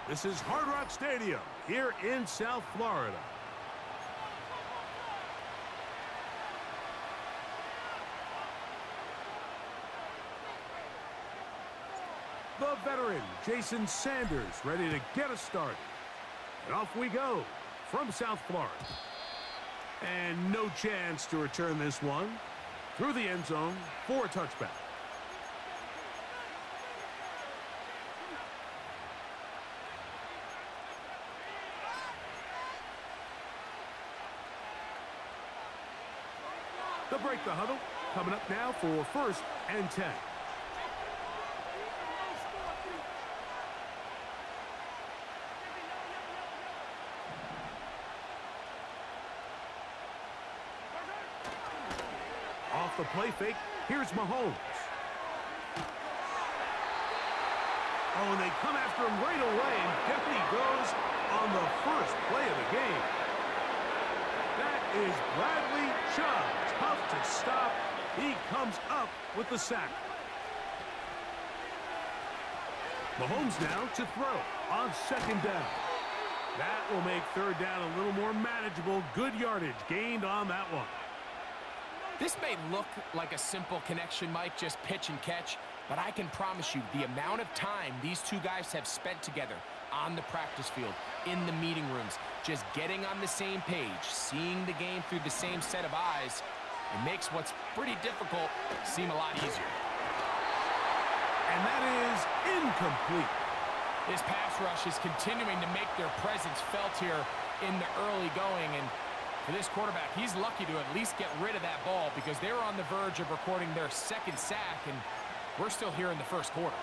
This is Hard Rock Stadium here in South Florida. The veteran, Jason Sanders, ready to get us started. And off we go from South Florida. And no chance to return this one. Through the end zone for a touchback. They'll break the huddle. Coming up now for 1st and 10. Off the play fake, here's Mahomes. Oh, and they come after him right away, and down he goes on the first play of the game. That is Bradley Chubb. Tough to stop. He comes up with the sack. Mahomes now to throw on 2nd down. That will make 3rd down a little more manageable. Good yardage gained on that one. This may look like a simple connection, Mike, just pitch and catch, but I can promise you the amount of time these two guys have spent together on the practice field, in the meeting rooms, just getting on the same page, seeing the game through the same set of eyes, it makes what's pretty difficult seem a lot easier. And that is incomplete. This pass rush is continuing to make their presence felt here in the early going, and for this quarterback, he's lucky to at least get rid of that ball because they were on the verge of recording their 2nd sack, and we're still here in the 1st quarter.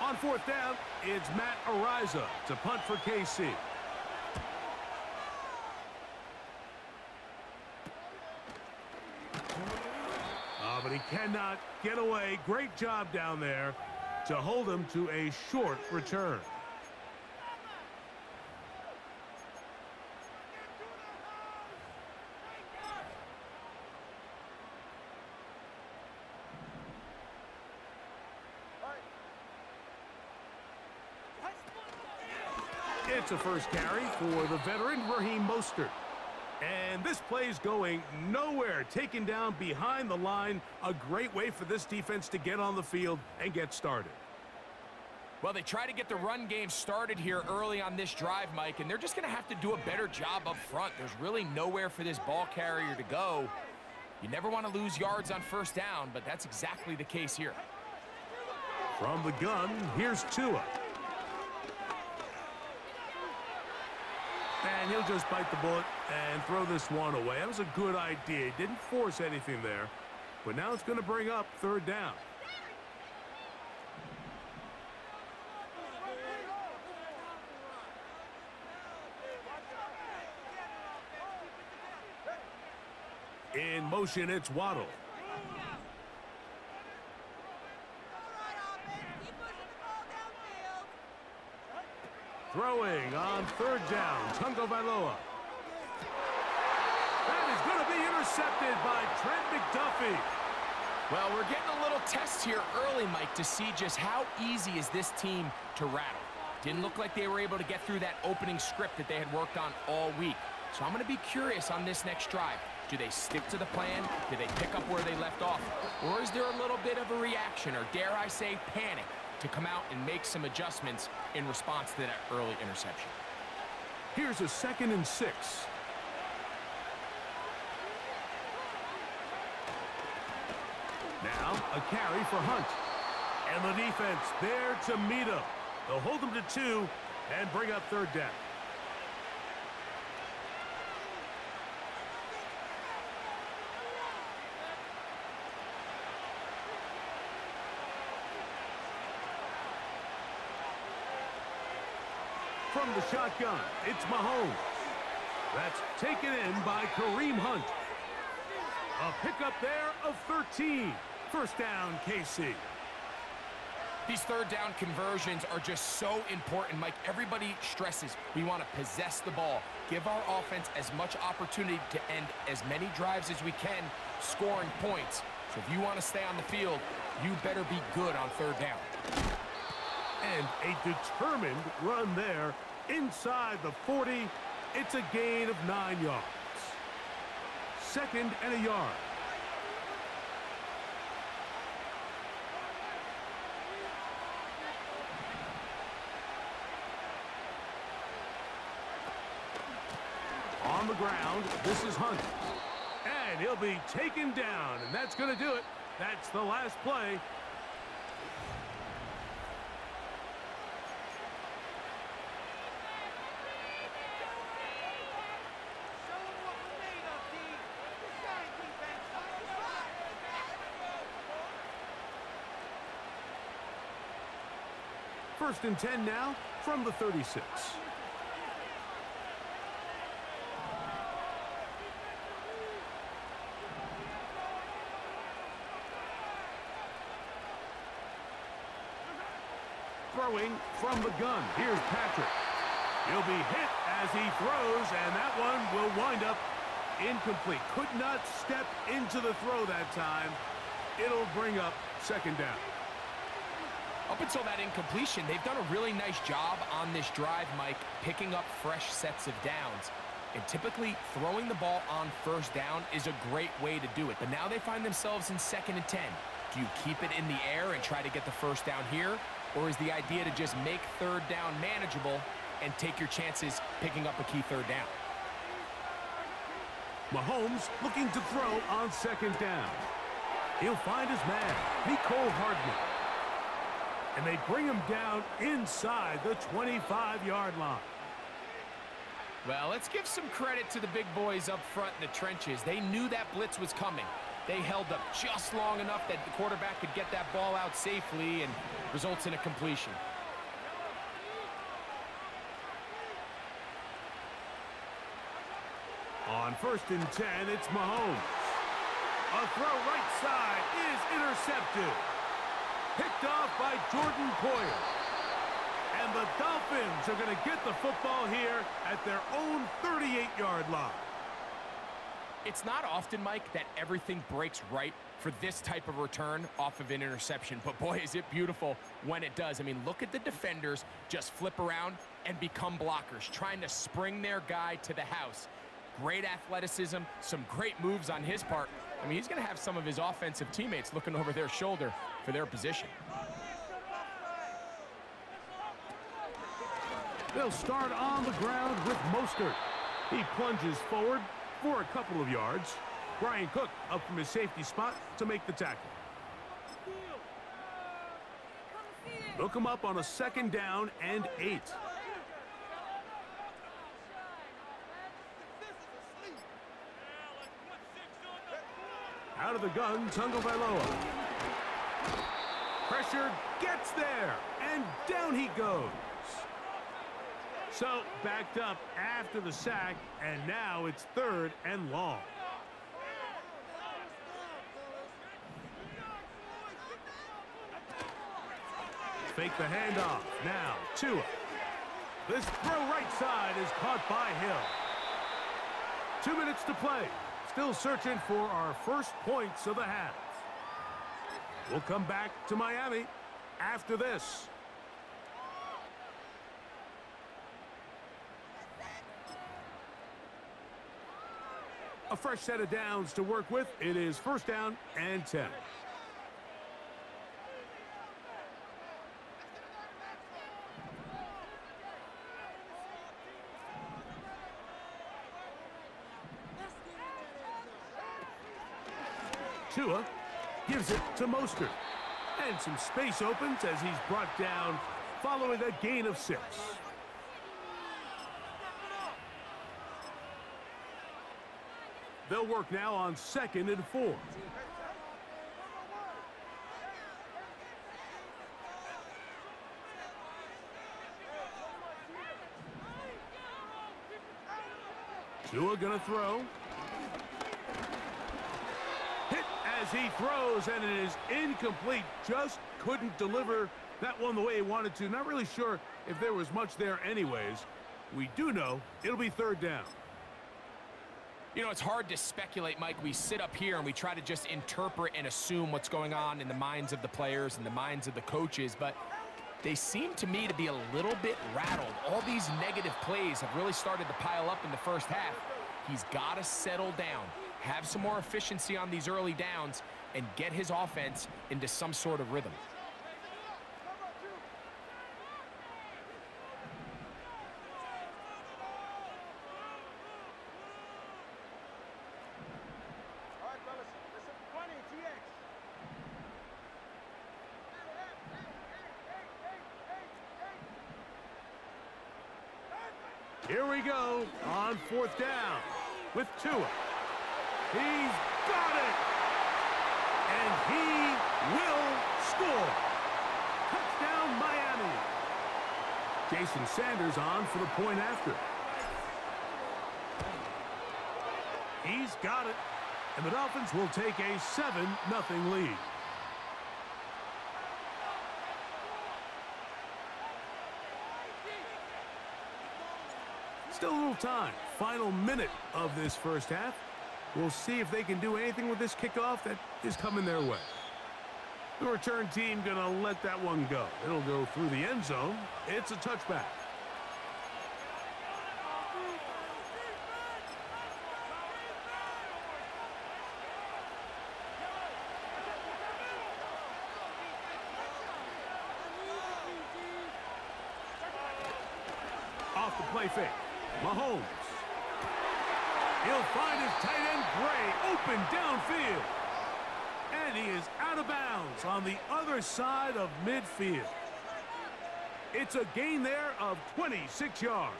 On 4th down, it's Matt Araiza to punt for KC. Oh, but he cannot get away. Great job down there to hold him to a short return. It's a 1st carry for the veteran Raheem Mostert. And this play's going nowhere. Taken down behind the line. A great way for this defense to get on the field and get started. Well, they try to get the run game started here early on this drive, Mike, and they're just going to have to do a better job up front. There's really nowhere for this ball carrier to go. You never want to lose yards on 1st down, but that's exactly the case here. From the gun, here's Tua. And he'll just bite the bullet and throw this one away. That was a good idea. He didn't force anything there. But now it's going to bring up 3rd down. In motion, it's Waddle. Throwing on 3rd down, Tagovailoa. That is going to be intercepted by Trent McDuffie. Well, we're getting a little test here early, Mike, to see just how easy is this team to rattle. Didn't look like they were able to get through that opening script that they had worked on all week. So I'm going to be curious on this next drive. Do they stick to the plan? Do they pick up where they left off? Or is there a little bit of a reaction, or dare I say panic, to come out and make some adjustments in response to that early interception? Here's a 2nd and 6. Now a carry for Hunt. And the defense there to meet him. They'll hold him to 2 and bring up 3rd down. From the shotgun, it's Mahomes. That's taken in by Kareem Hunt. A pickup there of 13. 1st down, KC. These 3rd down conversions are just so important, Mike. Everybody stresses we want to possess the ball, give our offense as much opportunity to end as many drives as we can, scoring points. So if you want to stay on the field, you better be good on 3rd down. And a determined run there inside the 40. It's a gain of 9 yards. 2nd and a yard. On the ground, this is Hunt. And he'll be taken down, and that's going to do it. That's the last play. First and 10 now from the 36. Throwing from the gun. Here's Patrick. He'll be hit as he throws, and that one will wind up incomplete. Could not step into the throw that time. It'll bring up 2nd down. Up until that incompletion, they've done a really nice job on this drive, Mike, picking up fresh sets of downs. And typically, throwing the ball on 1st down is a great way to do it. But now they find themselves in 2nd and 10. Do you keep it in the air and try to get the 1st down here? Or is the idea to just make 3rd down manageable and take your chances picking up a key 3rd down? Mahomes looking to throw on 2nd down. He'll find his man, Mecole Hardman. And they bring him down inside the 25-yard line. Well, let's give some credit to the big boys up front in the trenches. They knew that blitz was coming. They held up just long enough that the quarterback could get that ball out safely and results in a completion. On 1st and 10, it's Mahomes. A throw right side is intercepted. Picked off by Jordan Poyer. And the Dolphins are going to get the football here at their own 38-yard line. It's not often, Mike, that everything breaks right for this type of return off of an interception. But boy, is it beautiful when it does. I mean, look at the defenders just flip around and become blockers, trying to spring their guy to the house. Great athleticism, some great moves on his part. I mean, he's going to have some of his offensive teammates looking over their shoulder for their position. They'll start on the ground with Mostert. He plunges forward for a couple of yards. Brian Cook up from his safety spot to make the tackle. Look him up on a 2nd down and 8. Out of the gun, Tagovailoa. Pressure gets there, and down he goes. So, backed up after the sack, and now it's 3rd and long. Fake the handoff. Now, Tua. This throw right side is caught by Hill. 2 minutes to play. Still searching for our first points of the half. We'll come back to Miami after this. A fresh set of downs to work with. It is 1st down and 10. Tua gives it to Mostert. And some space opens as he's brought down following a gain of 6. They'll work now on 2nd and 4. Tua gonna throw. Hit as he throws, and it is incomplete. Just couldn't deliver that one the way he wanted to. Not really sure if there was much there anyways. We do know it'll be 3rd down. You know, it's hard to speculate, Mike. We sit up here and we try to just interpret and assume what's going on in the minds of the players and the minds of the coaches. But They seem to me to be a little bit rattled. All these negative plays have really started to pile up in the first half. He's got to settle down, have some more efficiency on these early downs, and get his offense into some sort of rhythm. Here we go on 4th down with Tua. He's got it! And he will score. Touchdown, Miami. Jason Sanders on for the point after. He's got it. And the Dolphins will take a 7-0 lead. Still a little time. Final minute of this first half. We'll see if they can do anything with this kickoff that is coming their way. The return team going to let that one go. It'll go through the end zone. It's a touchback. Off the play fake. Mahomes. He'll find his tight end, Gray, open downfield. And he is out of bounds on the other side of midfield. It's a gain there of 26 yards.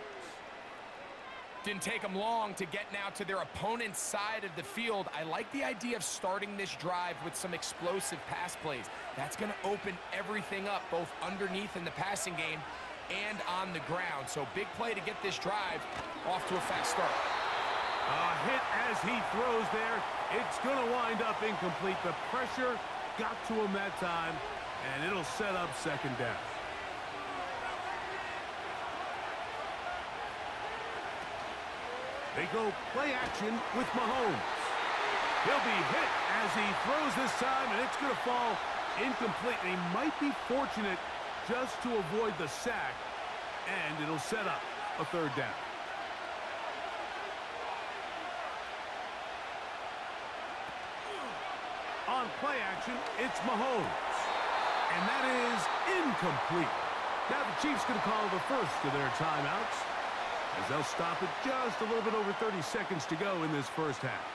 Didn't take them long to get now to their opponent's side of the field. I like the idea of starting this drive with some explosive pass plays. That's going to open everything up, both underneath in the passing game and on the ground. So big play to get this drive off to a fast start. A hit as he throws there. It's going to wind up incomplete. The pressure got to him that time, and it'll set up 2nd down. They go play action with Mahomes. He'll be hit as he throws this time, and it's going to fall incomplete. And he might be fortunate just to avoid the sack, and it'll set up a 3rd down. On play action, it's Mahomes. And that is incomplete. Now the Chiefs going to call the first of their timeouts, as they'll stop it just a little bit over 30 seconds to go in this first half.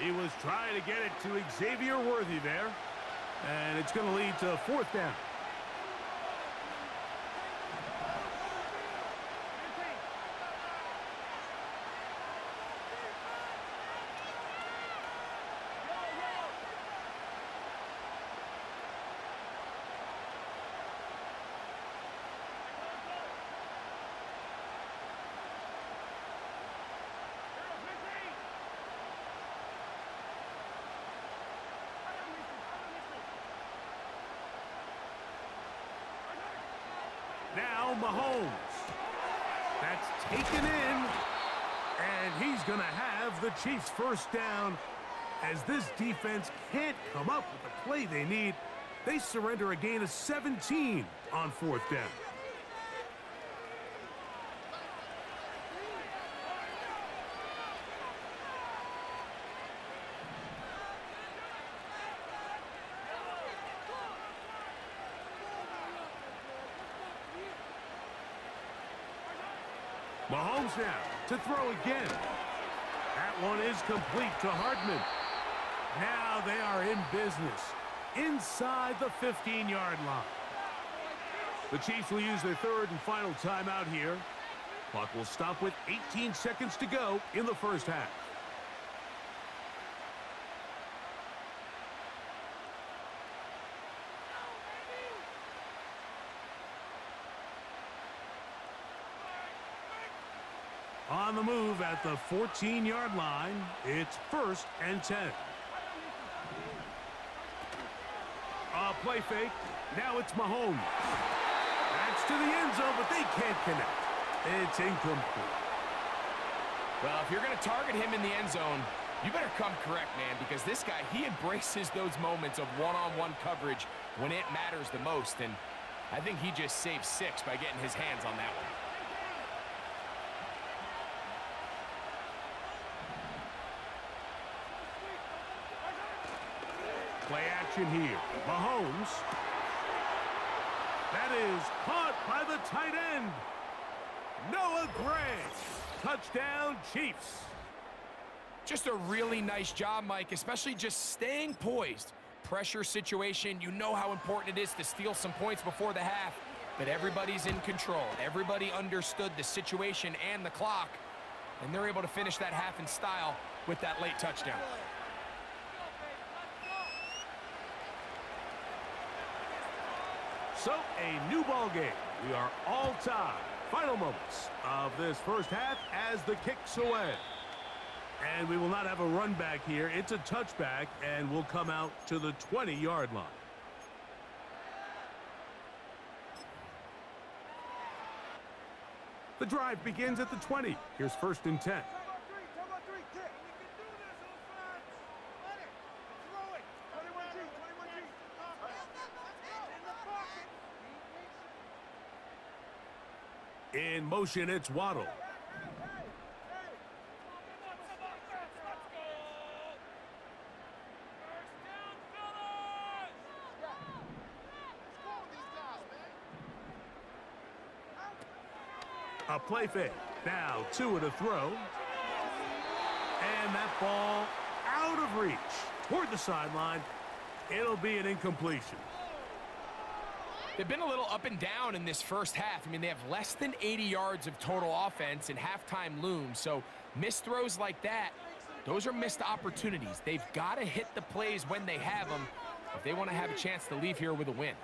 He was trying to get it to Xavier Worthy there, and it's going to lead to 4th down. Now Mahomes. That's taken in. And he's going to have the Chiefs' 1st down. As this defense can't come up with the play they need, they surrender a gain of 17 on 4th down. Mahomes now to throw again. That one is complete to Hardman. Now they are in business inside the 15-yard line. The Chiefs will use their 3rd and final timeout here. Clock will stop with 18 seconds to go in the first half. On the move at the 14-yard line, it's 1st and 10. A play fake. Now it's Mahomes. That's to the end zone, but they can't connect. It's incomplete. Well, if you're going to target him in the end zone, you better come correct, man, because this guy, he embraces those moments of one-on-one coverage when it matters the most. And I think he just saved 6 by getting his hands on that one. Play action here. Mahomes. That is caught by the tight end. Noah Gray. Touchdown, Chiefs. Just a really nice job, Mike, especially just staying poised. Pressure situation, you know how important it is to steal some points before the half, but everybody's in control. Everybody understood the situation and the clock, and they're able to finish that half in style with that late touchdown. So, a new ball game. We are all tied. Final moments of this first half as the kick's away. And we will not have a run back here. It's a touchback, and we'll come out to the 20-yard line. The drive begins at the 20. Here's 1st and 10. In motion, it's Waddle. A play fake. Now Tua to throw. And that ball out of reach toward the sideline. It'll be an incompletion. They've been a little up and down in this first half. I mean, they have less than 80 yards of total offense and halftime looms. So missed throws like that, those are missed opportunities. They've got to hit the plays when they have them if they want to have a chance to leave here with a win.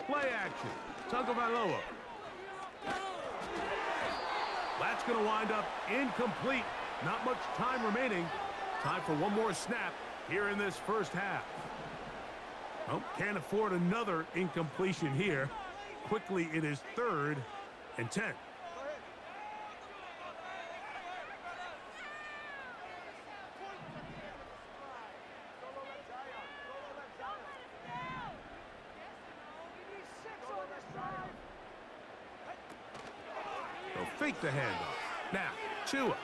Play action. Tagovailoa. That's going to wind up incomplete. Not much time remaining. Time for one more snap here in this first half. Oh, can't afford another incompletion here. Quickly, it is 3rd and 10. They'll fake the handoff. Now, Tua.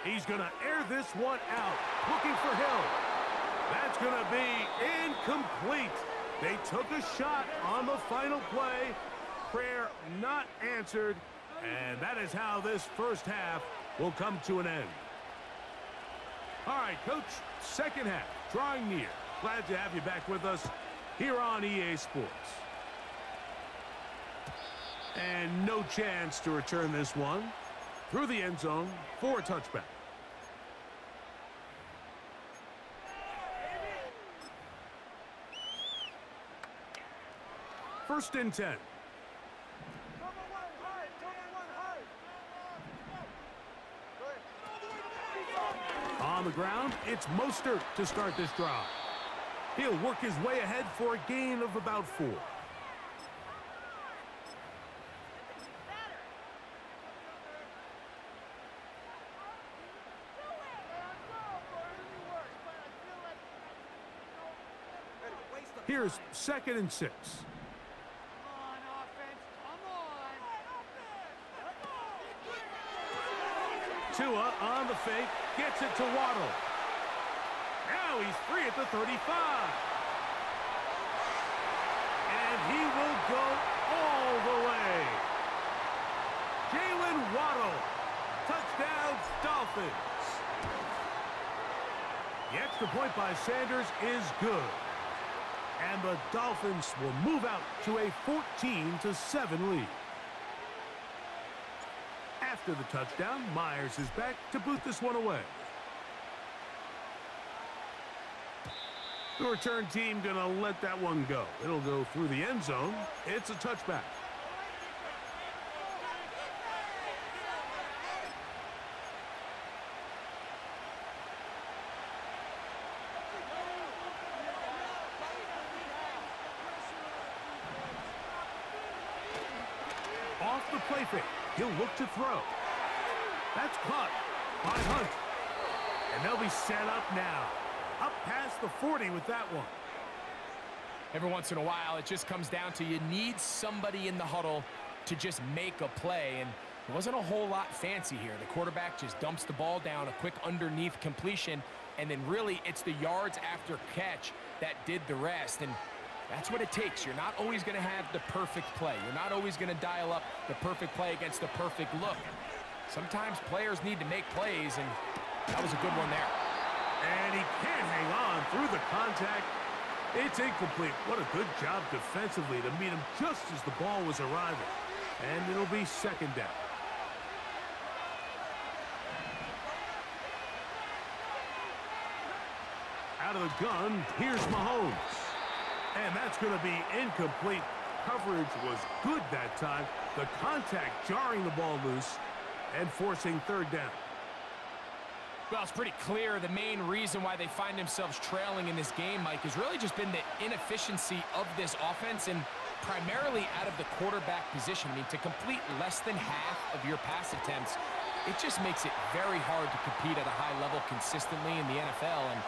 He's going to air this one out. Looking for Hill. That's going to be incomplete. They took a shot on the final play. Prayer not answered. And that is how this first half will come to an end. All right, Coach, second half drawing near. Glad to have you back with us here on EA Sports. And no chance to return this one through the end zone for a touchback. First and 10. On the ground, it's Mostert to start this drive. He'll work his way ahead for a gain of about 4. Here's 2nd and 6. Tua on the fake, gets it to Waddle. Now he's free at the 35. And he will go all the way. Jalen Waddle, touchdown Dolphins. The extra point by Sanders is good. And the Dolphins will move out to a 14-7 lead. After the touchdown, Myers is back to boot this one away. The return team going to let that one go. It'll go through the end zone. It's a touchback. Off the play fake. He'll look to throw. That's caught by Hunt. And they'll be set up now. Up past the 40 with that one. Every once in a while, it just comes down to you need somebody in the huddle to just make a play. And it wasn't a whole lot fancy here. The quarterback just dumps the ball down, a quick underneath completion, and then really it's the yards after catch that did the rest. And that's what it takes. You're not always going to have the perfect play. You're not always going to dial up the perfect play against the perfect look. Sometimes players need to make plays, and that was a good one there. And he can't hang on through the contact. It's incomplete. What a good job defensively to meet him just as the ball was arriving. And it'll be second down. Out of the gun, here's Mahomes. And that's going to be incomplete. Coverage was good that time. The contact jarring the ball loose and forcing third down. Well, it's pretty clear the main reason why they find themselves trailing in this game, Mike, has really just been the inefficiency of this offense and primarily out of the quarterback position. I mean, to complete less than half of your pass attempts, it just makes it very hard to compete at a high level consistently in the NFL. And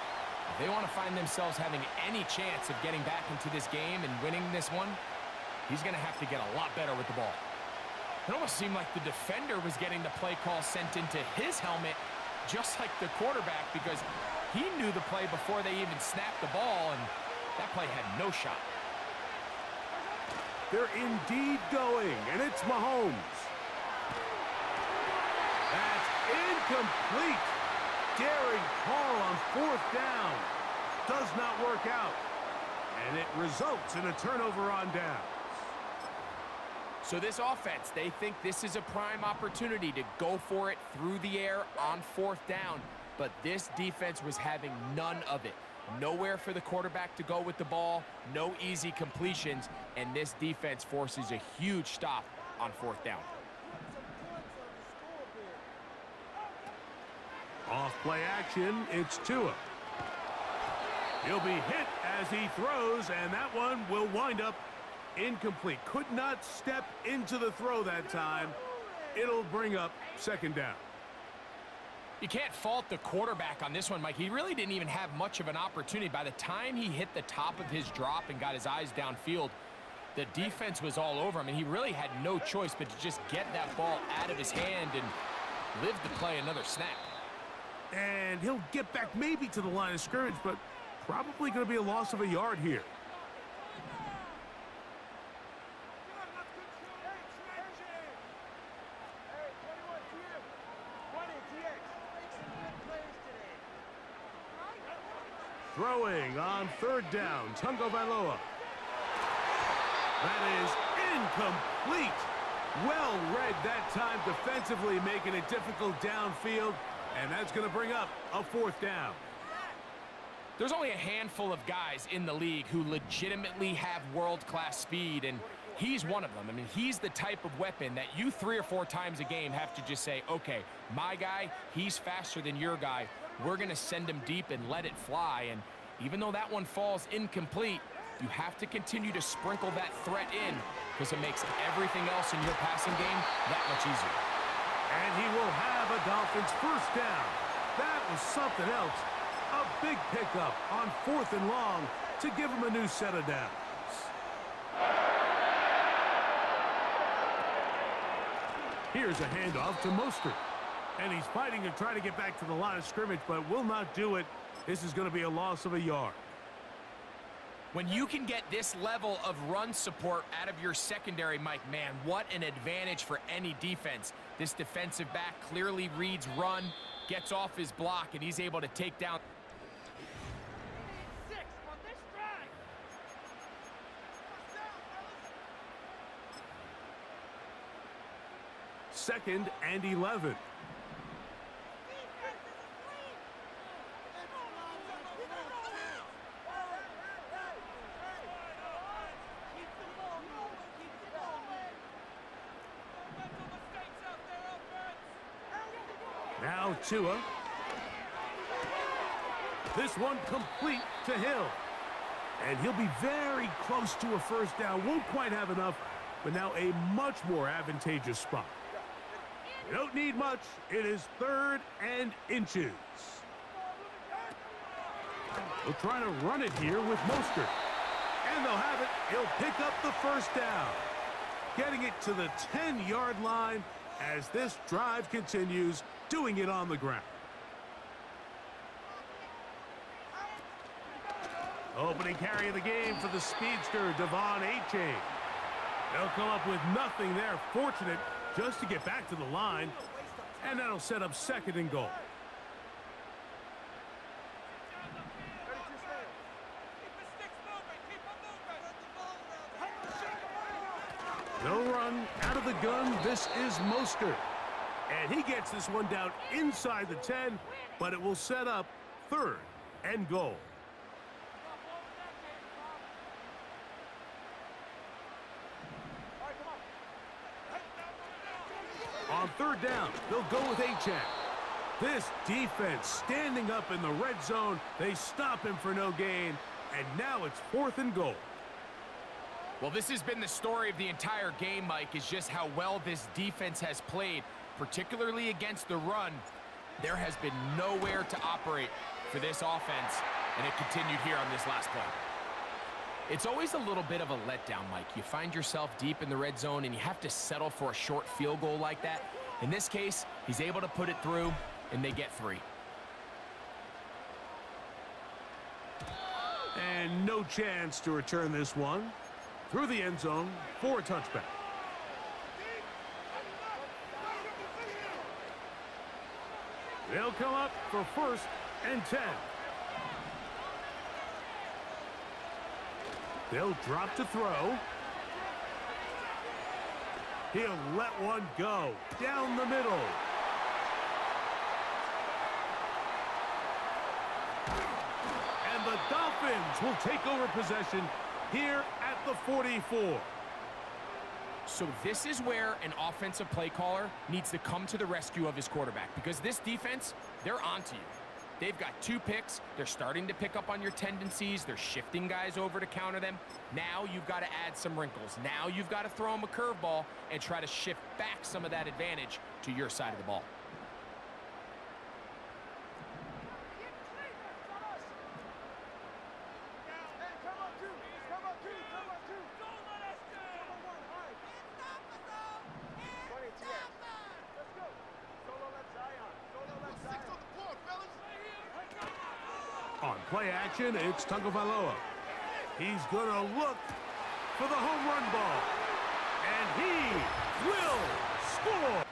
if they want to find themselves having any chance of getting back into this game and winning this one, he's going to have to get a lot better with the ball. It almost seemed like the defender was getting the play call sent into his helmet, just like the quarterback, because he knew the play before they even snapped the ball, and that play had no shot. They're indeed going, and it's Mahomes. That's incomplete. Daring call on fourth down. Does not work out. And it results in a turnover on downs. So this offense, they think this is a prime opportunity to go for it through the air on fourth down. But this defense was having none of it. Nowhere for the quarterback to go with the ball, no easy completions, and this defense forces a huge stop on fourth down. Off play action, it's Tua. He'll be hit as he throws, and that one will wind up incomplete. Could not step into the throw that time. It'll bring up second down. You can't fault the quarterback on this one, Mike. He really didn't even have much of an opportunity. By the time he hit the top of his drop and got his eyes downfield, the defense was all over him, and he really had no choice but to just get that ball out of his hand and live to play another snap. And he'll get back maybe to the line of scrimmage, but probably going to be a loss of a yard here. Throwing on third down, Tagovailoa. That is incomplete. Well read that time defensively, making it difficult downfield, and that's going to bring up a fourth down. There's only a handful of guys in the league who legitimately have world-class speed, and he's one of them. I mean, he's the type of weapon that you 3 or 4 times a game have to just say, okay, my guy, he's faster than your guy. We're going to send him deep and let it fly. And even though that one falls incomplete, you have to continue to sprinkle that threat in because it makes everything else in your passing game that much easier. And he will have a Dolphins first down. That was something else. A big pickup on 4th and long to give him a new set of downs. Here's a handoff to Mostert. And he's fighting to try to get back to the line of scrimmage, but will not do it. This is going to be a loss of a yard. When you can get this level of run support out of your secondary, Mike, man, what an advantage for any defense. This defensive back clearly reads run, gets off his block, and he's able to take down. Second and 11. Now Tua. This one complete to Hill. And he'll be very close to a first down. Won't quite have enough, but now a much more advantageous spot. They don't need much. It is 3rd and inches. They'll try to run it here with Mostert. And they'll have it. He'll pick up the first down. Getting it to the 10-yard line as this drive continues, doing it on the ground. Opening carry of the game for the speedster, Devon Achane. They'll come up with nothing there. Fortunate just to get back to the line. And that'll set up 2nd and goal. They'll run out of the gun. This is Mostert. And he gets this one down inside the 10, but it will set up 3rd and goal. On 3rd down, they'll go with Achane. This defense standing up in the red zone. They stop him for no gain, and now it's 4th and goal. Well, this has been the story of the entire game, Mike, is just how well this defense has played, particularly against the run. There has been nowhere to operate for this offense, and it continued here on this last play. It's always a little bit of a letdown, Mike. You find yourself deep in the red zone, and you have to settle for a short field goal like that. In this case, he's able to put it through, and they get 3. And no chance to return this one. Through the end zone for a touchback. They'll come up for 1st and 10. They'll drop to throw. He'll let one go down the middle. And the Dolphins will take over possession here at the 44. So this is where an offensive play caller needs to come to the rescue of his quarterback, because this defense, they're onto you. They've got 2 picks. They're starting to pick up on your tendencies. They're shifting guys over to counter them. Now you've got to add some wrinkles. Now you've got to throw them a curveball and try to shift back some of that advantage to your side of the ball. On play action, it's Tagovailoa. He's going to look for the home run ball. And he will score.